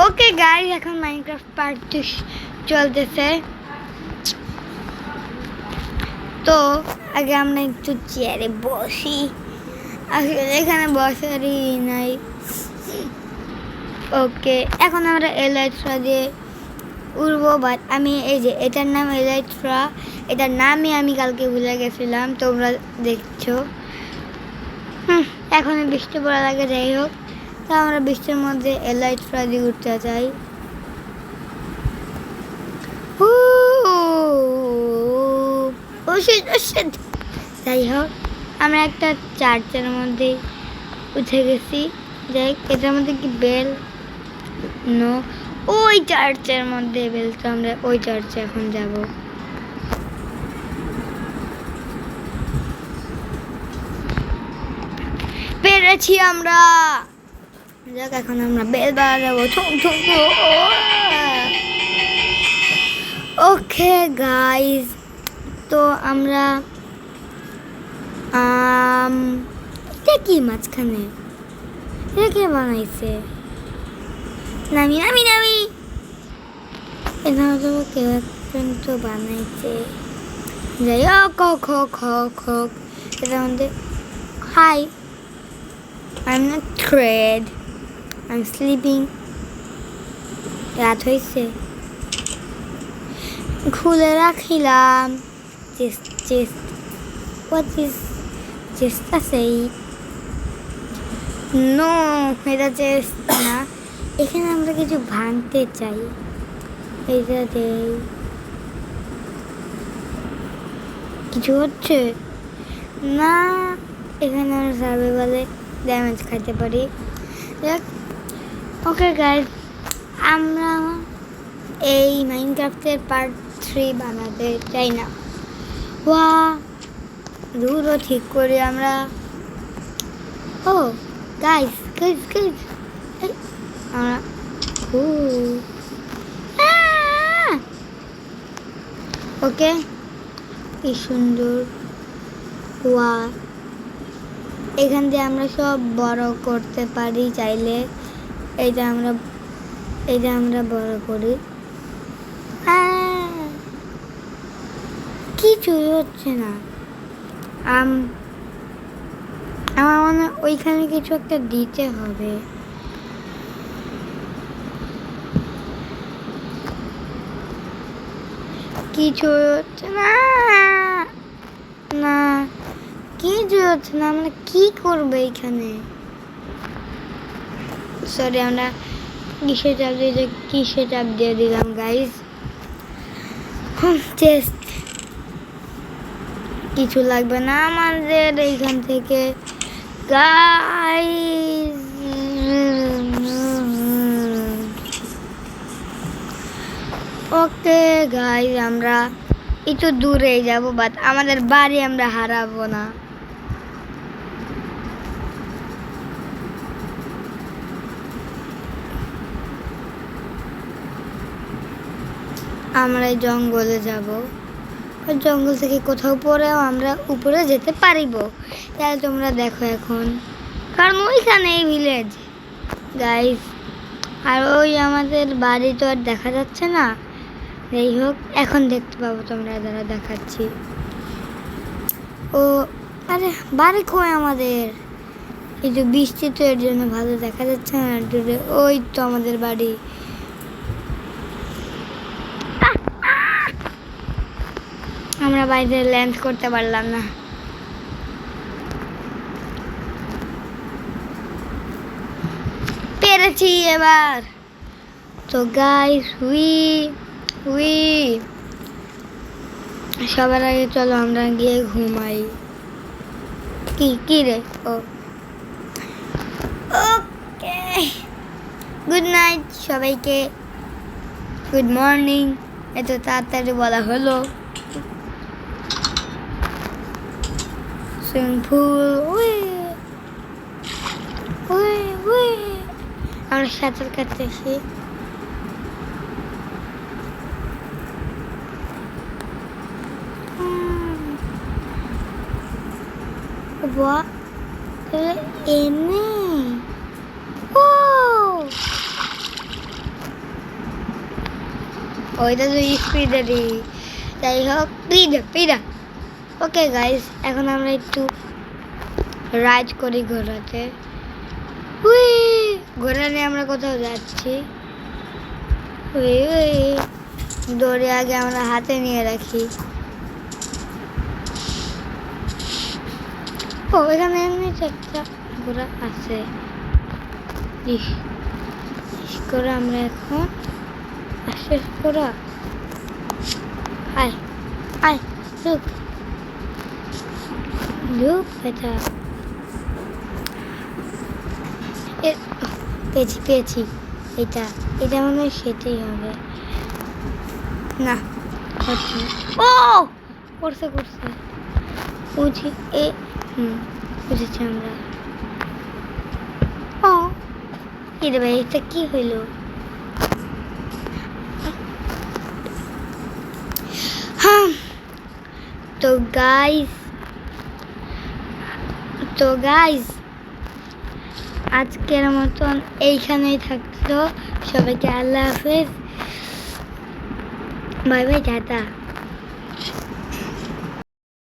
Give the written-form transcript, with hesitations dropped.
Okay guys, এখন Minecraft part 2 চলতেছে। তো আগে আমরা একটু চেয়ারে বসি। আসলে এখানে বসারই নাই। ওকে, এখন আমরা এলাইট্রা দিয়ে উড়বো। বাট আমি এই যে এটার নাম এলাইট্রা, এটার নামই আমি কালকে ভুলে গেছিলাম, তোমরা দেখছো। এখন বৃষ্টি পড়া লাগে, যাই হোক। তা আমরা বৃষ্টির মধ্যে এলাইট্রা দিয়ে উঠতে চাই। যাই হোক, আমরা একটা চার্চের মধ্যে উঠে গেছি। যাই হোক, এটার মধ্যে কি বেল? নো, ওই চার্চের মধ্যে বেল। তো আমরা ওই চার্চে এখন যাব। পেরেছি আমরা। যাক, এখন আমরা বেল বাজাবো। ওকে গাইস, তো আমরা এটা কি মাঝখানে? এটা কে বানাইছে? নামি নামি নামি। এটা তো কেউ কিন্তু বানাইছে। যাই হোক, খোক এটার মধ্যে high, I'm not tired, I'm sleeping. রাত হয়েছে, খুলে রাখিলাম চেস্ট। What is চেস্ট আছে? নো, এটা চেস্ট না। এখানে আমরা কিছু ভাঙতে চাই। এইটা দেই। কিছু হচ্ছে না। এখানে আমরা সার্ভাইভালে ড্যামেজ খাইতে পারি। ওকে গাইস, আমরা এই মাইনক্রাফটের পার্ট 3 বানাতে চাই না। ওয়া রুলও ঠিক করি আমরা। ও গাইস, আমরা ওকে, কি সুন্দর। ওয়া এখান দিয়ে আমরা সব বড় করতে পারি চাইলে। এইটা আমরা বড় করি। কিছুই হচ্ছে না। আমার মনে হয় ওইখানে কিছু একটা দিতে হবে। কিছু হচ্ছে না, কিছু হচ্ছে না। আমরা কি করবো এইখানে? সরি, আমরা কিসে চাপ দিয়ে দিলাম গাইস। টেস্ট কিছু লাগবে না আমাদের এইখান থেকে গাইস। ওকে গাইস, আমরা একটু দূরে যাব, বাট আমাদের বাড়ি আমরা হারাবো না। আমরা জঙ্গলে যাব। জঙ্গল থেকে কোথাও পরেও আমরা উপরে যেতে পারিব। তাহলে তোমরা দেখো এখন, কারণ ওইখানে ভিলেজ গাইস। আর ওই আমাদের বাড়ি তো আর দেখা যাচ্ছে না। যাই হোক, এখন দেখতে পাবো, তোমরা দ্বারা দেখাচ্ছি। ও আরে, বাড়ি কই আমাদের? কিন্তু বৃষ্টি তো, এর জন্য ভালো দেখা যাচ্ছে না দূরে। ওই তো আমাদের বাড়ি। আমরা বাইরে ল্যান্ড করতে পারলাম না। পেরেছি এবার। তো গাইস, উই সবার আগে চলো আমরা গিয়ে ঘুমাই। কি রে? ওকে, গুড নাইট সবাইকে। Good morning. এত তাড়াতাড়ি বলা হলো। সুইমিং পুল, আমরা সাঁতার কাটতেছি। এনে ওইটা তো স্পিডারই। যাই হোক, পিদা। ওকে গাইস, এখন আমরা একটু রাইড করি ঘোড়াতে। উই, ঘোড়া নিয়ে আমরা কোথাও যাচ্ছি। উই উই, দড়ি আগে আমরা হাতে নিয়ে রাখি। ও, এখানে এমনি একটা ঘোড়া আছে। করে আমরা এখন শেষ করা। আয় আয়, লুক এটা পেয়েছি। এটা মনে হয় সেটাই হবে না। ও, করছে বুঝি বুঝেছি আমরা। ও, কি রে ভাই, এটা কি হইল? হ্যাঁ, তো গাইস আজকের মতন এইখানেই থাকলো। সবাইকে আল্লাহ হাফেজ, বাই বাই, টাটা।